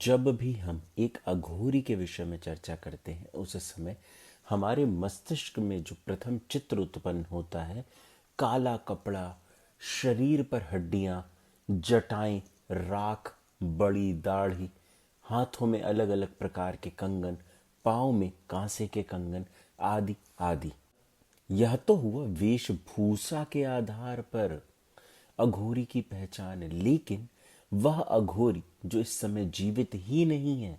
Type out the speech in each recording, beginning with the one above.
जब भी हम एक अघोरी के विषय में चर्चा करते हैं उस समय हमारे मस्तिष्क में जो प्रथम चित्र उत्पन्न होता है, काला कपड़ा, शरीर पर हड्डियां, जटाएं, राख, बड़ी दाढ़ी, हाथों में अलग अलग प्रकार के कंगन, पाँव में कांसे के कंगन आदि आदि। यह तो हुआ वेशभूषा के आधार पर अघोरी की पहचान है, लेकिन वह अघोरी जो इस समय जीवित ही नहीं है,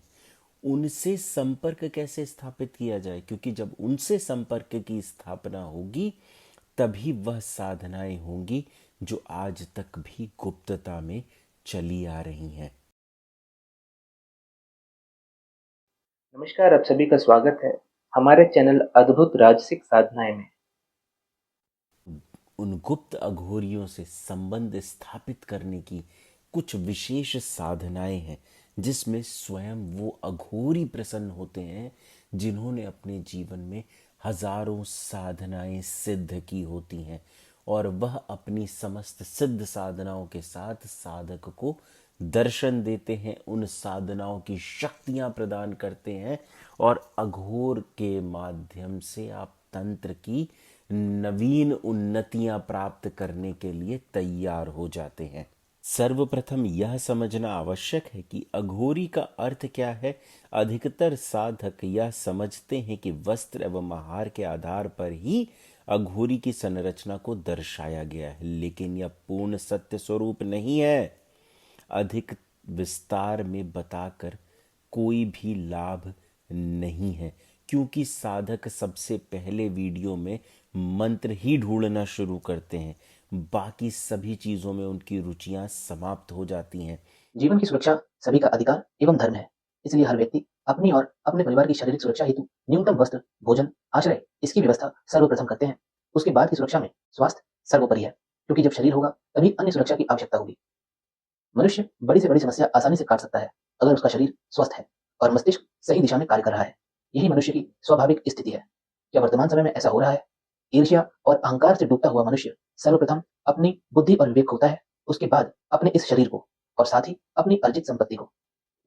उनसे संपर्क कैसे स्थापित किया जाए? क्योंकि जब उनसे संपर्क की स्थापना होगी तभी वह साधनाएं होंगी जो आज तक भी गुप्तता में चली आ रही हैं। नमस्कार, आप सभी का स्वागत है हमारे चैनल अद्भुत राजसिक साधनाएं में। उन गुप्त अघोरियों से संबंध स्थापित करने की कुछ विशेष साधनाएं हैं जिसमें स्वयं वो अघोरी प्रसन्न होते हैं जिन्होंने अपने जीवन में हजारों साधनाएं सिद्ध की होती हैं, और वह अपनी समस्त सिद्ध साधनाओं के साथ साधक को दर्शन देते हैं, उन साधनाओं की शक्तियां प्रदान करते हैं, और अघोर के माध्यम से आप तंत्र की नवीन उन्नतियां प्राप्त करने के लिए तैयार हो जाते हैं। सर्वप्रथम यह समझना आवश्यक है कि अघोरी का अर्थ क्या है। अधिकतर साधक यह समझते हैं कि वस्त्र एवं आहार के आधार पर ही अघोरी की संरचना को दर्शाया गया है, लेकिन यह पूर्ण सत्य स्वरूप नहीं है। अधिक विस्तार में बताकर कोई भी लाभ नहीं है, क्योंकि साधक सबसे पहले वीडियो में मंत्र ही ढूंढना शुरू करते हैं, बाकी सभी चीजों में उनकी रुचियां समाप्त हो जाती हैं। जीवन की सुरक्षा सभी का अधिकार एवं धर्म है। इसलिए हर व्यक्ति अपनी और अपने परिवार की शारीरिक सुरक्षा हेतु न्यूनतम वस्त्र, भोजन, आश्रय इसकी व्यवस्था सर्वप्रथम करते हैं। उसके बाद की सुरक्षा में स्वास्थ्य सर्वोपरि है, क्योंकि जब शरीर होगा तभी अन्य सुरक्षा की आवश्यकता होगी। मनुष्य बड़ी से बड़ी समस्या आसानी से काट सकता है अगर उसका शरीर स्वस्थ है और मस्तिष्क सही दिशा में कार्य कर रहा है। यही मनुष्य की स्वाभाविक स्थिति है। क्या वर्तमान समय में ऐसा हो रहा है? ईर्ष्या और अहंकार से डूबता हुआ मनुष्य सर्वप्रथम अपनी बुद्धि और विवेक खोता है, उसके बाद अपने इस शरीर को और साथ ही अपनी अर्जित संपत्ति को।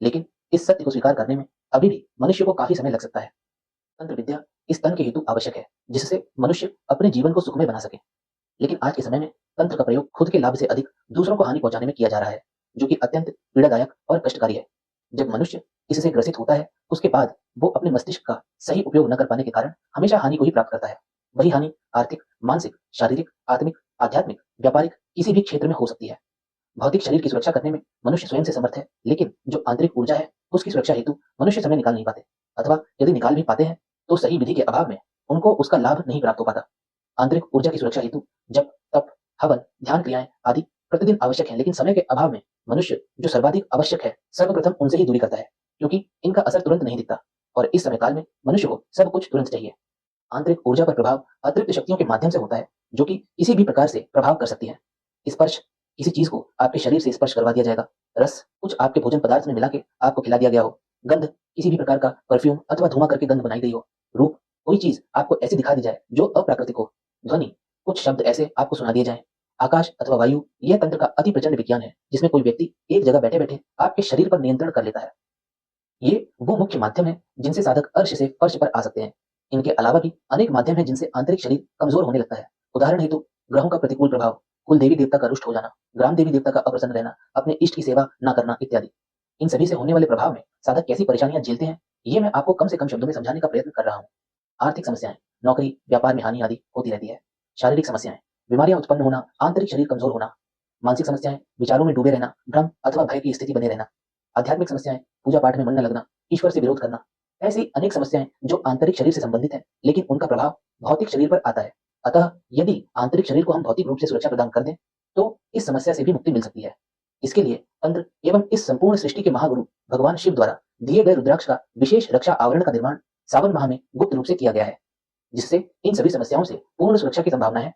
लेकिन इस सत्य को स्वीकार करने में अभी भी मनुष्य को काफी समय लग सकता है। तंत्र विद्या इस तन के हेतु आवश्यक है, जिससे मनुष्य अपने जीवन को सुखमय बना सके। लेकिन आज के समय में तंत्र का प्रयोग खुद के लाभ से अधिक दूसरों को हानि पहुंचाने में किया जा रहा है, जो कि अत्यंत पीड़ादायक और कष्टकारी है। जब मनुष्य इससे ग्रसित होता है, उसके बाद वो अपने मस्तिष्क का सही उपयोग न कर पाने के कारण हमेशा हानि को ही प्राप्त करता है। वही हानि आर्थिक, मानसिक, शारीरिक, आत्मिक, आध्यात्मिक, व्यापारिक किसी भी क्षेत्र में हो सकती है। भौतिक शरीर की सुरक्षा करने में मनुष्य स्वयं से समर्थ है, लेकिन जो आंतरिक ऊर्जा है उसकी सुरक्षा हेतु मनुष्य समय निकाल नहीं पाते, अथवा यदि निकाल भी पाते हैं तो सही विधि के अभाव में उनको उसका लाभ नहीं प्राप्त हो पाता। आंतरिक ऊर्जा की सुरक्षा हेतु जप, तप, हवन, ध्यान क्रियाएं आदि प्रतिदिन आवश्यक है, लेकिन समय के अभाव में मनुष्य जो सर्वाधिक आवश्यक है सर्वप्रथम उनसे ही दूरी करता है, क्योंकि इनका असर तुरंत नहीं दिखता और इस समय काल में मनुष्य को सब कुछ तुरंत चाहिए। आंतरिक ऊर्जा पर प्रभाव अतिरिक्त शक्तियों के माध्यम से होता है, जो कि किसी भी प्रकार से प्रभाव कर सकती है। स्पर्श, किसी चीज को आपके शरीर से स्पर्श करवा दिया जाएगा। रस, कुछ आपके भोजन पदार्थ में मिला के आपको खिला दिया गया हो। गंध, किसी भी प्रकार का परफ्यूम अथवा धुआं करके गंध बनाई गई हो। रूप, कोई चीज आपको ऐसी दिखा दी जाए जो अप्राकृतिक हो। ध्वनि, कुछ शब्द ऐसे आपको सुना दिए जाएं। आकाश अथवा वायु, यह तंत्र का अति प्रचंड विज्ञान है, जिसमें कोई व्यक्ति एक जगह बैठे बैठे आपके शरीर पर नियंत्रण कर लेता है। ये वो मुख्य माध्यम है जिनसे साधक अर्श से फर्श पर आ सकते हैं। इनके अलावा भी अनेक माध्यम हैं जिनसे आंतरिक शरीर कमजोर होने लगता है। उदाहरण हेतु ग्रहों का प्रतिकूल प्रभाव, कुल देवी देवता का रुष्ट हो जाना, ग्राम देवी देवता का अप्रसन्न रहना, अपने इष्ट की सेवा न करना इत्यादि। इन सभी से होने वाले प्रभाव में साधक कैसी परेशानियां झेलते हैं, ये मैं आपको कम से कम शब्दों में समझाने का प्रयत्न कर रहा हूँ। आर्थिक समस्याएं, नौकरी व्यापार में हानि आदि होती रहती है। शारीरिक समस्याएं, बीमारियां उत्पन्न होना, आंतरिक शरीर कमजोर होना। मानसिक समस्याएं, विचारों में डूबे रहना, भ्रम अथवा भय की स्थिति बने रहना। आध्यात्मिक समस्याएं, पूजा पाठ में मन न लगना, ईश्वर से विरोध करना। ऐसी अनेक समस्याएं जो आंतरिक शरीर से संबंधित है, लेकिन उनका प्रभाव भौतिक शरीर पर आता है। अतः यदि आंतरिक शरीर को हम भौतिक रूप से सुरक्षा प्रदान कर दें तो इस समस्या से भी मुक्ति मिल सकती है। इसके लिए तंत्र एवं इस संपूर्ण सृष्टि के महागुरु भगवान शिव द्वारा दिए गए रुद्राक्ष का विशेष रक्षा आवरण का निर्माण सावन माह में गुप्त रूप से किया गया है, जिससे इन सभी समस्याओं से पूर्ण सुरक्षा की संभावना है।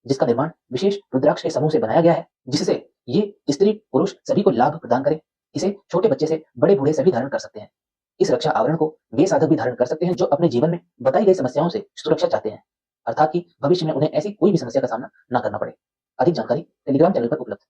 जिसका निर्माण विशेष रुद्राक्ष के समूह से बनाया गया है, जिससे ये स्त्री पुरुष सभी को लाभ प्रदान करे। इसे छोटे बच्चे से बड़े बूढ़े सभी धारण कर सकते हैं। इस रक्षा आवरण को वे साधक भी धारण कर सकते हैं जो अपने जीवन में बताई गई समस्याओं से सुरक्षा चाहते हैं, अर्थात कि भविष्य में उन्हें ऐसी कोई भी समस्या का सामना न करना पड़े। अधिक जानकारी टेलीग्राम चैनल पर उपलब्ध।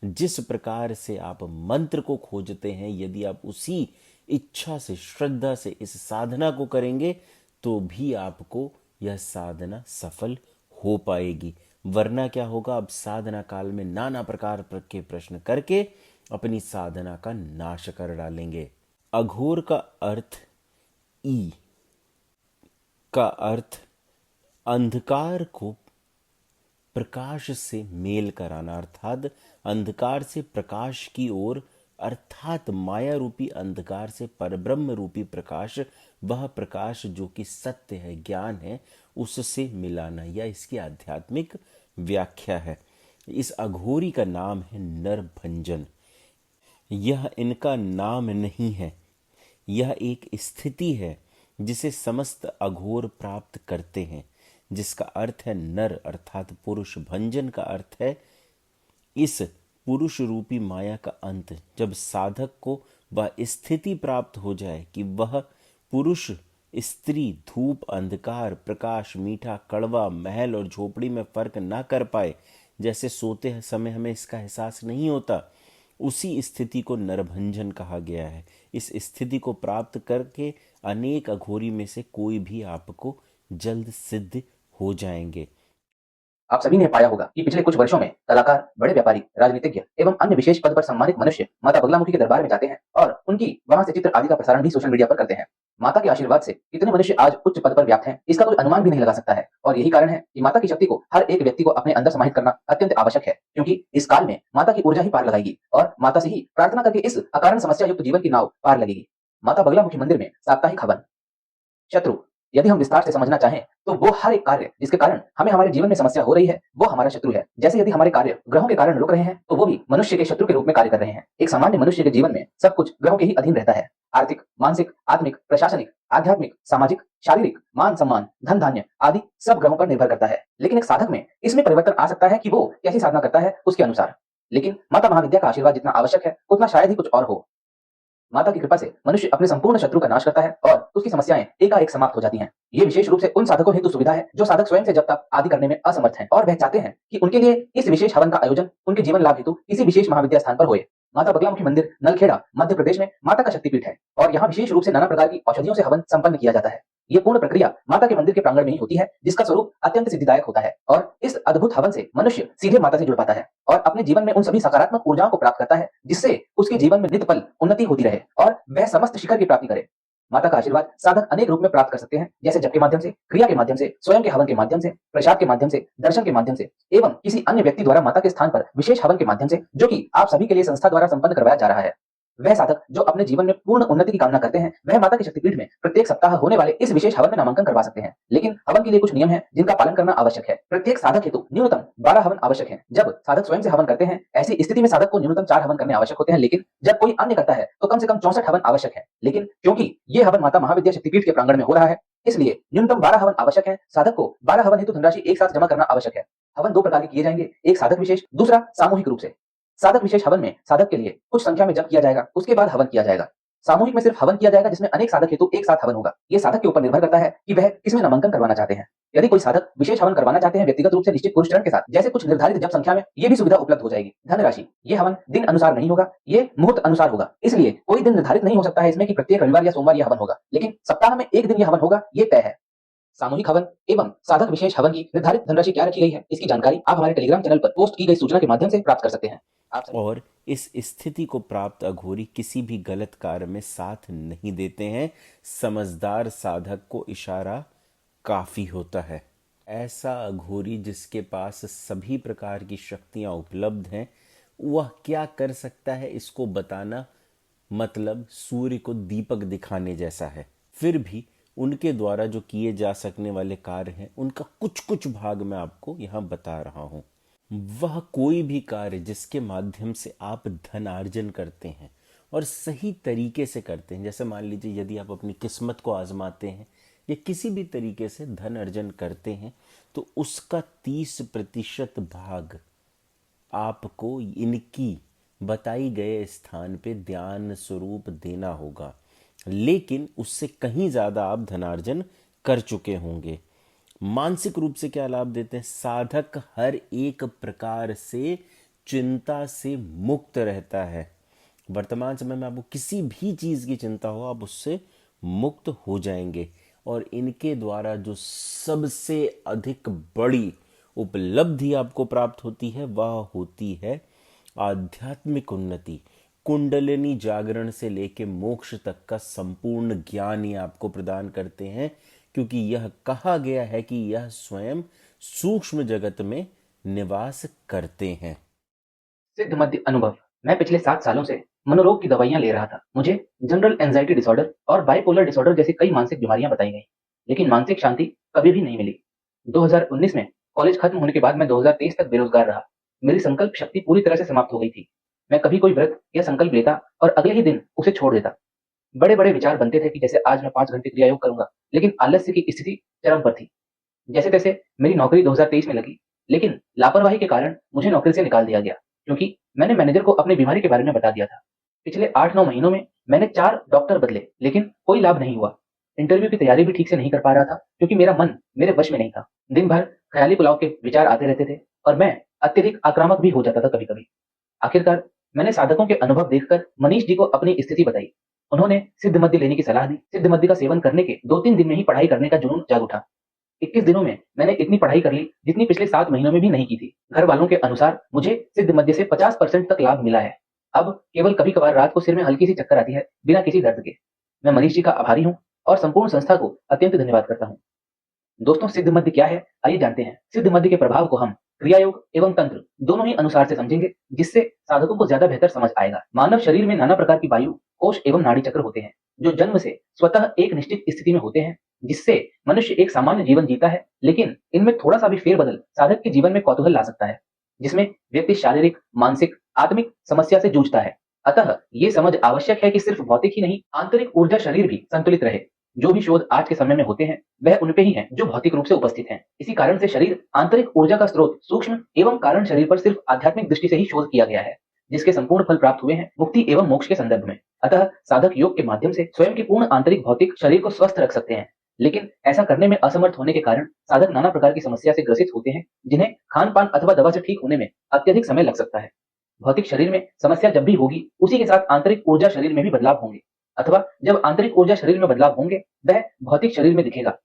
जिस प्रकार से आप मंत्र को खोजते हैं, यदि आप उसी इच्छा से, श्रद्धा से इस साधना को करेंगे तो भी आपको यह साधना सफल हो पाएगी। वरना क्या होगा, अब साधना काल में नाना प्रकार के प्रश्न करके अपनी साधना का नाश कर डालेंगे। अघोर का अर्थ ई का अर्थ अंधकार को प्रकाश से मेल कराना, अर्थात अंधकार से प्रकाश की ओर, अर्थात माया रूपी अंधकार से परब्रह्म रूपी प्रकाश, वह प्रकाश जो कि सत्य है, ज्ञान है, उससे मिलाना, यह इसकी आध्यात्मिक व्याख्या है। इस अघोरी का नाम है नरभंजन। यह इनका नाम नहीं है, यह एक स्थिति है जिसे समस्त अघोर प्राप्त करते हैं, जिसका अर्थ है नर अर्थात पुरुष। भंजन का अर्थ है इस पुरुष रूपी माया का अंत। जब साधक को वह स्थिति प्राप्त हो जाए कि वह पुरुष, स्त्री, धूप, अंधकार, प्रकाश, मीठा, कड़वा, महल और झोपड़ी में फर्क ना कर पाए, जैसे सोते समय हमें इसका एहसास नहीं होता, उसी स्थिति को नरभंजन कहा गया है। इस स्थिति को प्राप्त करके अनेक अघोरी में से कोई भी आपको जल्द सिद्ध हो जाएंगे। आप सभी ने पाया होगा कि पिछले कुछ वर्षों में कलाकार, बड़े व्यापारी, राजनीतिज्ञ एवं अन्य विशेष पद पर सम्मानित मनुष्य माता बगलामुखी के दरबार में जाते हैं और उनकी वहां से चित्र आदि का प्रसारण भी सोशल मीडिया पर करते हैं। माता के आशीर्वाद से कितने मनुष्य आज उच्च पद पर व्याप्त हैं, इसका कोई अनुमान भी नहीं लगा सकता है। और यही कारण है कि माता की शक्ति को हर एक व्यक्ति को अपने अंदर समाहित करना अत्यंत आवश्यक है, क्योंकि इस काल में माता की ऊर्जा ही पार लगाएगी और माता से ही प्रार्थना करके इस अकारण समस्या युक्त जीवन की नाव पार लगेगी। माता बगलामुखी मंदिर में साप्ताहिक हवन। शत्रु, यदि हम विस्तार से समझना चाहें तो वो हर एक कार्य जिसके कारण हमें हमारे जीवन में समस्या हो रही है, वो हमारा शत्रु है। जैसे यदि हमारे कार्य ग्रहों के कारण रुक रहे हैं तो वो भी मनुष्य के शत्रु के रूप में कार्य कर रहे हैं। एक सामान्य मनुष्य के जीवन में सब कुछ ग्रहों के ही अधीन रहता है। आर्थिक, मानसिक, आत्मिक, प्रशासनिक, आध्यात्मिक, सामाजिक, शारीरिक, मान सम्मान, धन धान्य आदि सब ग्रहों पर निर्भर करता है। लेकिन एक साधक में इसमें परिवर्तन आ सकता है कि वो कैसी साधना करता है उसके अनुसार। लेकिन माता महाविद्या का आशीर्वाद जितना आवश्यक है उतना शायद ही कुछ और हो। माता की कृपा से मनुष्य अपने संपूर्ण शत्रु का नाश करता है और उसकी समस्याएं एकाएक समाप्त हो जाती हैं। ये विशेष रूप से उन साधकों हेतु सुविधा है जो साधक स्वयं से जब तक आदि करने में असमर्थ हैं और वह चाहते हैं कि उनके लिए इस विशेष हवन का आयोजन उनके जीवन लाभ हेतु किसी विशेष महाविद्या स्थान पर होए। माता बगलामुखी मंदिर नलखेड़ा मध्य प्रदेश में माता का शक्तिपीठ है और यहाँ विशेष रूप से नाना प्रकार की औषधियों से हवन संपन्न किया जाता है। ये पूर्ण प्रक्रिया माता के मंदिर के प्रांगण में ही होती है, जिसका स्वरूप अत्यंत सिद्धिदायक होता है और इस अद्भुत हवन से मनुष्य सीधे माता से जुड़ पाता है और अपने जीवन में उन सभी सकारात्मक ऊर्जाओं को प्राप्त करता है जिससे उसके जीवन में नित्य पल उन्नति होती रहे और वह समस्त शिखर की प्राप्ति करे। माता का आशीर्वाद साधक अनेक रूप में प्राप्त कर सकते हैं, जैसे जप के माध्यम से, क्रिया के माध्यम से, स्वयं के हवन के माध्यम से, प्रसाद के माध्यम से, दर्शन के माध्यम से एवं किसी अन्य व्यक्ति द्वारा माता के स्थान पर विशेष हवन के माध्यम से, जो कि आप सभी के लिए संस्था द्वारा संपन्न करवाया जा रहा है। वह साधक जो अपने जीवन में पूर्ण उन्नति की कामना करते हैं, वह माता के शक्तिपीठ में प्रत्येक सप्ताह होने वाले इस विशेष हवन में नामांकन करवा सकते हैं। लेकिन हवन के लिए कुछ नियम हैं जिनका पालन करना आवश्यक है। प्रत्येक साधक हेतु न्यूनतम 12 हवन आवश्यक है। जब साधक स्वयं से हवन करते हैं, ऐसी स्थिति में साधक को न्यूनतम 4 हवन करने आवश्यक होते हैं, लेकिन जब कोई अन्य करता है तो कम से कम 64 हवन आवश्यक है। लेकिन क्योंकि ये हवन माता महाविद्या शक्तिपीठ के प्रांगण में हो रहा है, इसलिए न्यूनतम 12 हवन आवश्यक है। साधक को 12 हवन हेतु धनराशि एक साथ जमा करना आवश्यक है। हवन दो प्रकार के किए जाएंगे, एक साधक विशेष, दूसरा सामूहिक रूप से। साधक विशेष हवन में साधक के लिए कुछ संख्या में जप किया जाएगा, उसके बाद हवन किया जाएगा। सामूहिक में सिर्फ हवन किया जाएगा जिसमें अनेक साधक हेतु एक साथ हवन होगा। ये साधक के ऊपर निर्भर करता है कि वह किसमें नामांकन करवाना चाहते हैं। यदि कोई साधक विशेष हवन करवाना चाहते हैं व्यक्तिगत रूप से निश्चित पुरुष चरण के साथ, जैसे कुछ निर्धारित जप संख्या में, ये भी सुविधा उपलब्ध हो जाएगी। धनराशि, ये हवन दिन अनुसार नहीं होगा, ये मुहूर्त अनुसार होगा, इसलिए कोई दिन निर्धारित नहीं हो सकता है इसमें कि प्रत्येक रविवार या सोमवार यह हवन होगा, लेकिन सप्ताह में एक दिन यह हवन होगा, ये तय है। सामूहिक हवन एवं साधक विशेष हवन की निर्धारित धनराशि क्या रखी गई है, इसकी जानकारी आप हमारे टेलीग्राम चैनल पर पोस्ट की गई सूचना के माध्यम से प्राप्त कर सकते हैं। और इस स्थिति को प्राप्त अघोरी किसी भी गलत कार्य में साथ नहीं देते हैं। समझदार साधक को इशारा काफी होता है। ऐसा अघोरी जिसके पास सभी प्रकार की शक्तियां उपलब्ध हैं, वह क्या कर सकता है इसको बताना मतलब सूर्य को दीपक दिखाने जैसा है। फिर भी उनके द्वारा जो किए जा सकने वाले कार्य हैं, उनका कुछ कुछ भाग मैं आपको यहाँ बता रहा हूँ। वह कोई भी कार्य जिसके माध्यम से आप धनार्जन करते हैं और सही तरीके से करते हैं, जैसे मान लीजिए यदि आप अपनी किस्मत को आजमाते हैं या किसी भी तरीके से धन अर्जन करते हैं, तो उसका 30% भाग आपको इनकी बताई गए स्थान पे ध्यान स्वरूप देना होगा। लेकिन उससे कहीं ज़्यादा आप धनार्जन कर चुके होंगे। मानसिक रूप से क्या लाभ देते हैं? साधक हर एक प्रकार से चिंता से मुक्त रहता है। वर्तमान समय में आपको किसी भी चीज़ की चिंता हो, आप उससे मुक्त हो जाएंगे। और इनके द्वारा जो सबसे अधिक बड़ी उपलब्धि आपको प्राप्त होती है वह होती है आध्यात्मिक उन्नति। कुंडलिनी जागरण से लेके मोक्ष तक का संपूर्ण ज्ञान ये आपको प्रदान करते हैं, क्योंकि यह कहा गया है कि यह स्वयं सूक्ष्म जगत में निवास करते हैं। सिद्ध मध्य अनुभव। मैं पिछले 7 सालों से मनोरोग की दवाइयां ले रहा था। मुझे जनरल एंजाइटी डिसऑर्डर और बाइपोलर डिसऑर्डर जैसी कई मानसिक बीमारियां बताई गई, लेकिन मानसिक शांति कभी भी नहीं मिली। 2019 में कॉलेज खत्म होने के बाद मैं 2023 तक बेरोजगार रहा। मेरी संकल्प शक्ति पूरी तरह से समाप्त हो गई थी। मैं कभी कोई व्रत या संकल्प लेता और अगले ही दिन उसे छोड़ देता। बड़े बड़े विचार बनते थे कि जैसे आज मैं 5 घंटे क्रिया योग करूंगा, लेकिन आलस्य की स्थिति चरम पर थी। जैसे तैसे मेरी नौकरी 2023 में लगी, लेकिन लापरवाही के कारण मुझे नौकरी से निकाल दिया गया, क्योंकि मैंने मैनेजर को अपनी बीमारी के बारे में बता दिया था। पिछले 8-9 महीनों में मैंने 4 डॉक्टर बदले, लेकिन कोई लाभ नहीं हुआ। इंटरव्यू की तैयारी भी ठीक से नहीं कर पा रहा था, क्योंकि मेरा मन मेरे वश में नहीं था। दिन भर ख्याली पुलाव के विचार आते रहते थे और मैं अत्यधिक आक्रामक भी हो जाता था कभी-कभी। आखिरकार मैंने साधकों के अनुभव देखकर मनीष जी को अपनी स्थिति बताई। उन्होंने सिद्ध मद्य लेने की सलाह दी। सिद्ध मद्य का सेवन करने के 2-3 दिन में ही पढ़ाई करने का जुनून जाग उठा। 21 दिनों में मैंने इतनी पढ़ाई कर ली जितनी पिछले 7 महीनों में भी नहीं की थी। घर वालों के अनुसार मुझे सिद्ध मद्य से 50% तक लाभ मिला है। अब केवल कभी-कभार रात को सिर में हल्की सी चक्कर आती है, बिना किसी दर्द के। मैं मनीष जी का आभारी हूँ और संपूर्ण संस्था को अत्यंत धन्यवाद करता हूँ। दोस्तों, सिद्ध मध्य क्या है, आइए जानते हैं। सिद्ध मध्य के प्रभाव को हम क्रिया योग एवं तंत्र दोनों ही अनुसार से समझेंगे, जिससे साधकों को ज्यादा बेहतर समझ आएगा। मानव शरीर में नाना प्रकार की वायु, कोष एवं नाड़ी चक्र होते हैं, जो जन्म से स्वतः एक निश्चित स्थिति में होते हैं, जिससे मनुष्य एक सामान्य जीवन जीता है। लेकिन इनमें थोड़ा सा भी फेरबदल साधक के जीवन में कौतूहल ला सकता है, जिसमें व्यक्ति शारीरिक, मानसिक, आत्मिक समस्या से जूझता है। अतः ये समझ आवश्यक है कि सिर्फ भौतिक ही नहीं, आंतरिक ऊर्जा शरीर भी संतुलित रहे। जो भी शोध आज के समय में होते हैं वह उन पे ही हैं जो भौतिक रूप से उपस्थित हैं। इसी कारण से शरीर आंतरिक ऊर्जा का स्रोत सूक्ष्म एवं कारण शरीर पर सिर्फ आध्यात्मिक दृष्टि से ही शोध किया गया है, जिसके संपूर्ण फल प्राप्त हुए हैं मुक्ति एवं मोक्ष के संदर्भ में। अतः साधक योग के माध्यम से स्वयं की पूर्ण आंतरिक भौतिक शरीर को स्वस्थ रख सकते हैं, लेकिन ऐसा करने में असमर्थ होने के कारण साधक नाना प्रकार की समस्या से ग्रसित होते हैं, जिन्हें खान पान अथवा दवा से ठीक होने में अत्यधिक समय लग सकता है। भौतिक शरीर में समस्या जब भी होगी, उसी के साथ आंतरिक ऊर्जा शरीर में भी बदलाव होंगे, अथवा जब आंतरिक ऊर्जा शरीर में बदलाव होंगे वह भौतिक शरीर में दिखेगा।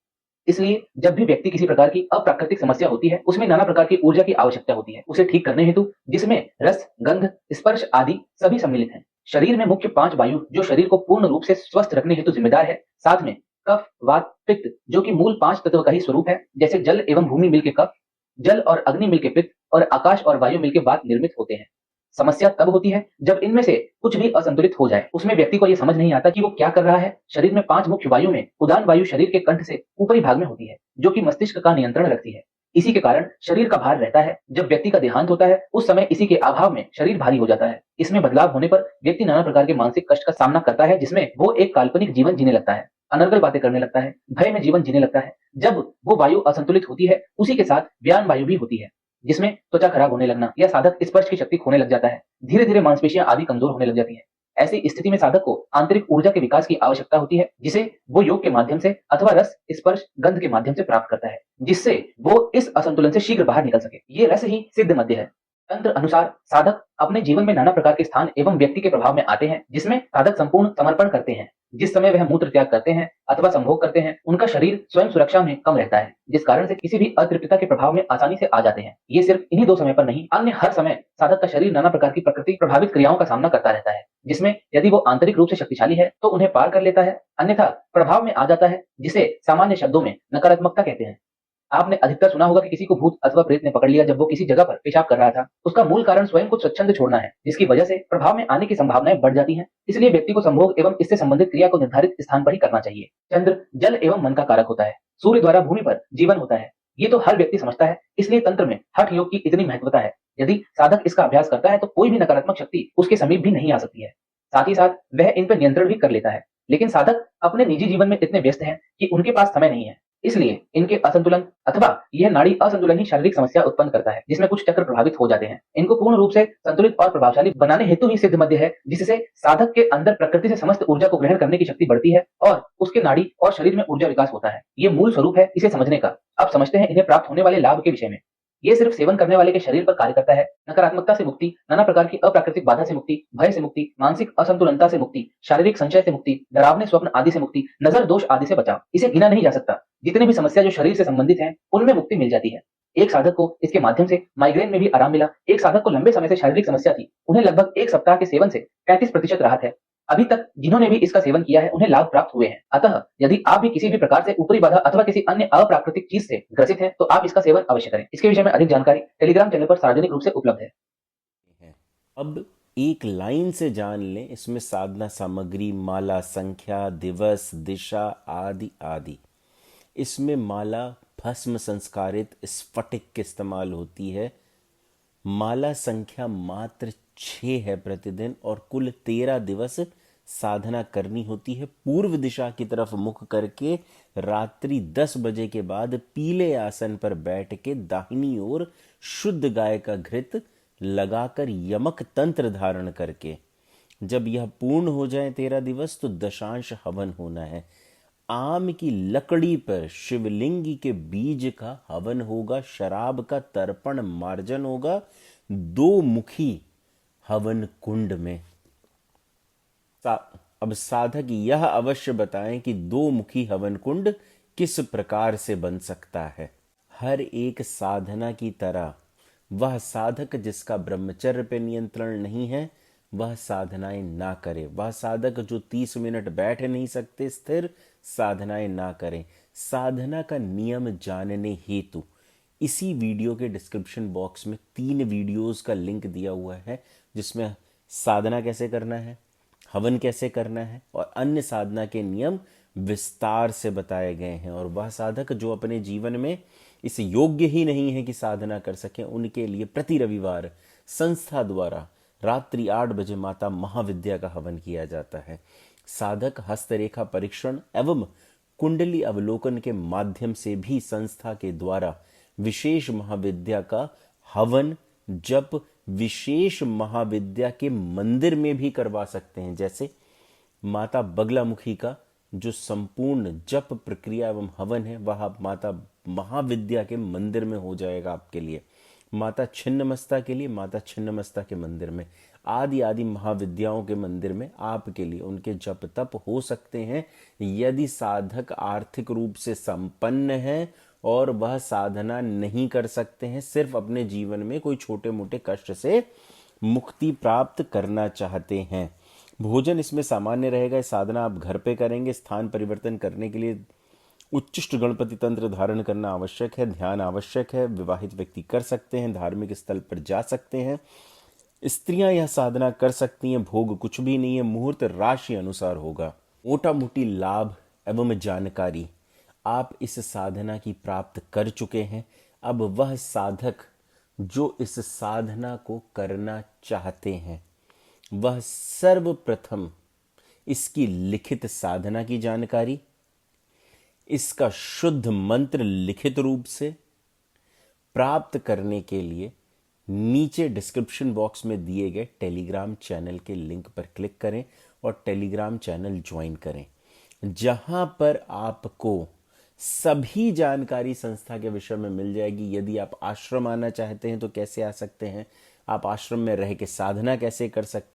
इसलिए जब भी व्यक्ति किसी प्रकार की अप्राकृतिक समस्या होती है, उसमें नाना प्रकार की ऊर्जा की आवश्यकता होती है उसे ठीक करने हेतु, जिसमें रस, गंध, स्पर्श आदि सभी सम्मिलित हैं। शरीर में मुख्य 5 वायु जो शरीर को पूर्ण रूप से स्वस्थ रखने हेतु जिम्मेदार है, साथ में कफ, वात, पित्त जो कि मूल 5 तत्व का ही स्वरूप है। जैसे जल एवं भूमि मिलके कफ, जल और अग्नि मिलके पित्त और आकाश और वायु मिलके वात निर्मित होते हैं। समस्या तब होती है जब इनमें से कुछ भी असंतुलित हो जाए। उसमें व्यक्ति को यह समझ नहीं आता कि वो क्या कर रहा है। शरीर में 5 मुख्य वायु में उदान वायु शरीर के कंठ से ऊपरी भाग में होती है, जो कि मस्तिष्क का नियंत्रण रखती है। इसी के कारण शरीर का भार रहता है। जब व्यक्ति का देहांत होता है, उस समय इसी के अभाव में शरीर भारी हो जाता है। इसमें बदलाव होने पर व्यक्ति नाना प्रकार के मानसिक कष्ट का सामना करता है, जिसमें वो एक काल्पनिक जीवन जीने लगता है, अनर्गल बातें करने लगता है, भय में जीवन जीने लगता है। जब वो वायु असंतुलित होती है, उसी के साथ व्यान वायु भी होती है, जिसमें त्वचा खराब होने लगना या साधक स्पर्श की शक्ति खोने लग जाता है। धीरे धीरे मांसपेशियां आदि कमजोर होने लग जाती हैं। ऐसी स्थिति में साधक को आंतरिक ऊर्जा के विकास की आवश्यकता होती है, जिसे वो योग के माध्यम से अथवा रस, स्पर्श, गंध के माध्यम से प्राप्त करता है, जिससे वो इस असंतुलन से शीघ्र बाहर निकल सके। ये रस ही सिद्ध मध्य है। तंत्र अनुसार साधक अपने जीवन में नाना प्रकार के स्थान एवं व्यक्ति के प्रभाव में आते हैं, जिसमें साधक संपूर्ण समर्पण करते हैं। जिस समय वह मूत्र त्याग करते हैं अथवा संभोग करते हैं, उनका शरीर स्वयं सुरक्षा में कम रहता है, जिस कारण से किसी भी अतृप्तता के प्रभाव में आसानी से आ जाते हैं। ये सिर्फ इन्हीं 2 समय पर नहीं, अन्य हर समय साधक का शरीर नाना प्रकार की प्रकृति प्रभावित क्रियाओं का सामना करता रहता है, जिसमें यदि वो आंतरिक रूप से शक्तिशाली है तो उन्हें पार कर लेता है, अन्यथा प्रभाव में आ जाता है, जिसे सामान्य शब्दों में नकारात्मकता कहते हैं। आपने अधिकतर सुना होगा कि किसी को भूत अथवा प्रेत ने पकड़ लिया जब वो किसी जगह पर पेशाब कर रहा था। उसका मूल कारण स्वयं को स्वच्छंद छोड़ना है, जिसकी वजह से प्रभाव में आने की संभावनाएं बढ़ जाती हैं। इसलिए व्यक्ति को संभोग एवं इससे संबंधित क्रिया को निर्धारित स्थान पर ही करना चाहिए। चंद्र जल एवं मन का कारक होता है। सूर्य द्वारा भूमि पर जीवन होता है। ये तो हर व्यक्ति समझता है, इसलिए तंत्र में हठ योग की इतनी महत्वता है। यदि साधक इसका अभ्यास करता है तो कोई भी नकारात्मक शक्ति उसके समीप भी नहीं आ सकती है। साथ ही साथ वह इन पर नियंत्रण भी कर लेता है। लेकिन साधक अपने निजी जीवन में इतने व्यस्त हैं कि उनके पास समय नहीं है। इसलिए इनके असंतुलन अथवा यह नाड़ी असंतुलन ही शारीरिक समस्या उत्पन्न करता है, जिसमें कुछ चक्र प्रभावित हो जाते हैं। इनको पूर्ण रूप से संतुलित और प्रभावशाली बनाने हेतु ही सिद्ध मध्य है, जिससे साधक के अंदर प्रकृति से समस्त ऊर्जा को ग्रहण करने की शक्ति बढ़ती है और उसके नाड़ी और शरीर में ऊर्जा विकास होता है। ये मूल स्वरूप है इसे समझने का। अब समझते हैं इन्हें प्राप्त होने वाले लाभ के विषय में। ये सिर्फ सेवन करने वाले के शरीर पर कार्य करता है। नकारात्मकता से मुक्ति, नाना प्रकार की अप्राकृतिक बाधा से मुक्ति, भय से मुक्ति, मानसिक असंतुलनता से मुक्ति, शारीरिक संशय से मुक्ति, डरावने स्वप्न आदि से मुक्ति, नजर दोष आदि से बचाव। इसे गिना नहीं जा सकता। जितनी भी समस्या जो शरीर से संबंधित है, उनमें मुक्ति मिल जाती है। एक साधक को इसके माध्यम से माइग्रेन में भी आराम मिला। एक साधक को लंबे समय से शारीरिक समस्या थी, उन्हें लगभग एक सप्ताह के सेवन से 35% राहत है। अभी तक जिन्होंने भी इसका सेवन किया है, उन्हें लाभ प्राप्त हुए हैं। अतः यदि आप भी किसी भी प्रकार से ऊपरी बाधा अथवा किसी अन्य अप्राकृतिक चीज से ग्रसित हैं, तो आप इसका सेवन अवश्य करें। इसके विषय में अधिक जानकारी टेलीग्राम चैनल पर सार्वजनिक रूप से उपलब्ध है। हैं। अब एक लाइन से जान लें, इसमें साधना सामग्री, माला संख्या, दिवस, दिशा आदि आदि। इसमें माला भस्म संस्कारित स्फटिक के इस्तेमाल होती है। माला संख्या मात्र 6 है प्रतिदिन, और कुल 13 दिवस साधना करनी होती है। पूर्व दिशा की तरफ मुख करके रात्रि 10 बजे के बाद पीले आसन पर बैठ के दाहिनी ओर शुद्ध गाय का घृत लगाकर यमक तंत्र धारण करके, जब यह पूर्ण हो जाए 13 दिवस, तो दशांश हवन होना है। आम की लकड़ी पर शिवलिंग के बीज का हवन होगा। शराब का तर्पण मार्जन होगा 2 मुखी हवन कुंड में। अब साधक यह अवश्य बताएं कि 2 मुखी हवन कुंड किस प्रकार से बन सकता है। हर एक साधना की तरह वह साधक जिसका ब्रह्मचर्य पे नियंत्रण नहीं है, वह साधनाएं ना करे। वह साधक जो 30 मिनट बैठ नहीं सकते स्थिर, साधनाएं ना करें। साधना का नियम जानने हेतु इसी वीडियो के डिस्क्रिप्शन बॉक्स में 3 वीडियोस का लिंक दिया हुआ है, जिसमें साधना कैसे करना है, हवन कैसे करना है और अन्य साधना के नियम विस्तार से बताए गए हैं। और वह साधक जो अपने जीवन में इस योग्य ही नहीं है कि साधना कर सकें, उनके लिए प्रति रविवार संस्था द्वारा रात्रि 8 बजे माता महाविद्या का हवन किया जाता है। साधक हस्तरेखा परीक्षण एवं कुंडली अवलोकन के माध्यम से भी संस्था के द्वारा विशेष महाविद्या का हवन जप विशेष महाविद्या के मंदिर में भी करवा सकते हैं। जैसे माता बगलामुखी का जो संपूर्ण जप प्रक्रिया एवं हवन है, वह माता महाविद्या के मंदिर में हो जाएगा आपके लिए। माता छिन्नमस्ता के लिए माता छिन्नमस्ता के मंदिर में, आदि आदि महाविद्याओं के मंदिर में आपके लिए उनके जप तप हो सकते हैं। यदि साधक आर्थिक रूप से संपन्न है और वह साधना नहीं कर सकते हैं, सिर्फ अपने जीवन में कोई छोटे मोटे कष्ट से मुक्ति प्राप्त करना चाहते हैं। भोजन इसमें सामान्य रहेगा। साधना आप घर पे करेंगे। स्थान परिवर्तन करने के लिए उच्चिष्ट गणपति तंत्र धारण करना आवश्यक है। ध्यान आवश्यक है। विवाहित व्यक्ति कर सकते हैं, धार्मिक स्थल पर जा सकते हैं। स्त्रियां यह साधना कर सकती हैं। भोग कुछ भी नहीं है, मुहूर्त राशि अनुसार होगा। मोटा मोटी लाभ एवं जानकारी आप इस साधना की प्राप्त कर चुके हैं। अब वह साधक जो इस साधना को करना चाहते हैं, वह सर्वप्रथम इसकी लिखित साधना की जानकारी, इसका शुद्ध मंत्र लिखित रूप से प्राप्त करने के लिए नीचे डिस्क्रिप्शन बॉक्स में दिए गए टेलीग्राम चैनल के लिंक पर क्लिक करें और टेलीग्राम चैनल ज्वाइन करें, जहां पर आपको सभी जानकारी संस्था के विषय में मिल जाएगी। यदि आप आश्रम आना चाहते हैं तो कैसे आ सकते हैं, आप आश्रम में रह के साधना कैसे कर सकते हैं,